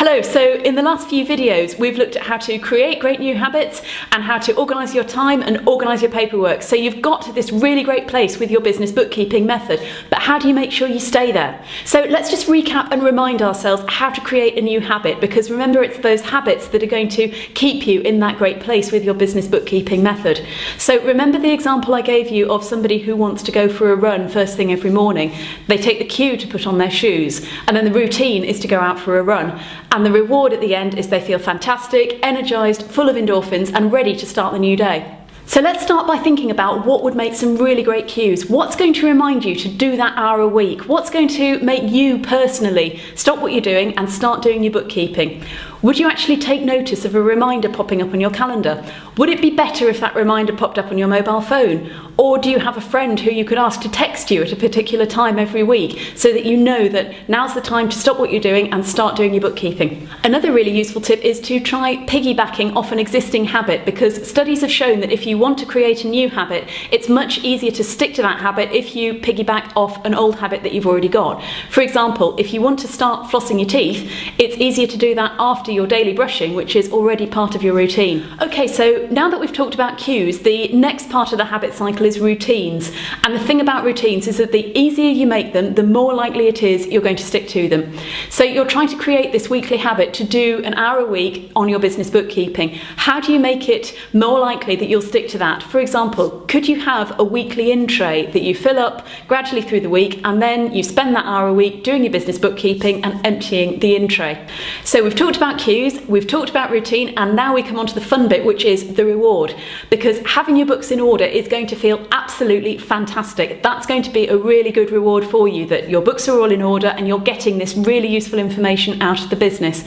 Hello, so in the last few videos we've looked at how to create great new habits and how to organise your time and organise your paperwork. So you've got to this really great place with your business bookkeeping method, but how do you make sure you stay there? So let's just recap and remind ourselves how to create a new habit, because remember, it's those habits that are going to keep you in that great place with your business bookkeeping method. So remember the example I gave you of somebody who wants to go for a run first thing every morning. They take the cue to put on their shoes, and then the routine is to go out for a run. And the reward at the end is they feel fantastic, energised, full of endorphins and ready to start the new day. So let's start by thinking about what would make some really great cues. What's going to remind you to do that hour a week? What's going to make you personally stop what you're doing and start doing your bookkeeping? Would you actually take notice of a reminder popping up on your calendar? Would it be better if that reminder popped up on your mobile phone? Or do you have a friend who you could ask to text you at a particular time every week so that you know that now's the time to stop what you're doing and start doing your bookkeeping? Another really useful tip is to try piggybacking off an existing habit, because studies have shown that if you want to create a new habit, it's much easier to stick to that habit if you piggyback off an old habit that you've already got. For example, if you want to start flossing your teeth, it's easier to do that after your daily brushing, which is already part of your routine. Okay, so now that we've talked about cues, the next part of the habit cycle is routines. And the thing about routines is that the easier you make them, the more likely it is you're going to stick to them. So you're trying to create this weekly habit to do an hour a week on your business bookkeeping. How do you make it more likely that you'll stick to that? For example, could you have a weekly in tray that you fill up gradually through the week, and then you spend that hour a week doing your business bookkeeping and emptying the in tray? So we've talked about cues, we've talked about routine, and now we come on to the fun bit, which is the reward. Because having your books in order is going to feel absolutely fantastic. That's going to be a really good reward for you, that your books are all in order and you're getting this really useful information out of the business.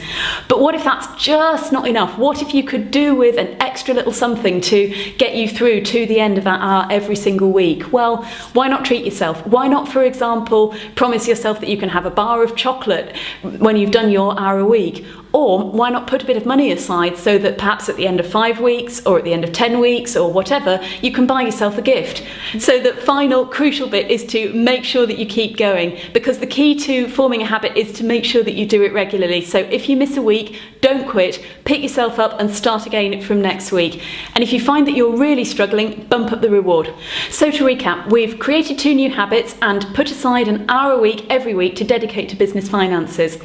But what if that's just not enough? What if you could do with an extra little something to get you through to the end of that hour every single week? Well, why not treat yourself? Why not, for example, promise yourself that you can have a bar of chocolate when you've done your hour a week? Or why not put a bit of money aside so that perhaps at the end of 5 weeks or at the end of 10 weeks or whatever, you can buy yourself a gift? So the final crucial bit is to make sure that you keep going, because the key to forming a habit is to make sure that you do it regularly. So if you miss a week, don't quit, pick yourself up and start again from next week. And if you find that you're really struggling, bump up the reward. So to recap, we've created 2 new habits and put aside an hour a week every week to dedicate to business finances.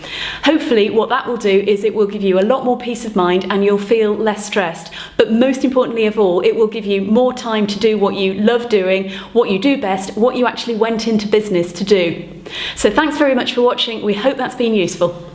Hopefully what that will do is it will give you a lot more peace of mind and you'll feel less stressed. But most importantly of all, it will give you more time to do what you love doing, what you do best, what you actually went into business to do. So thanks very much for watching. We hope that's been useful.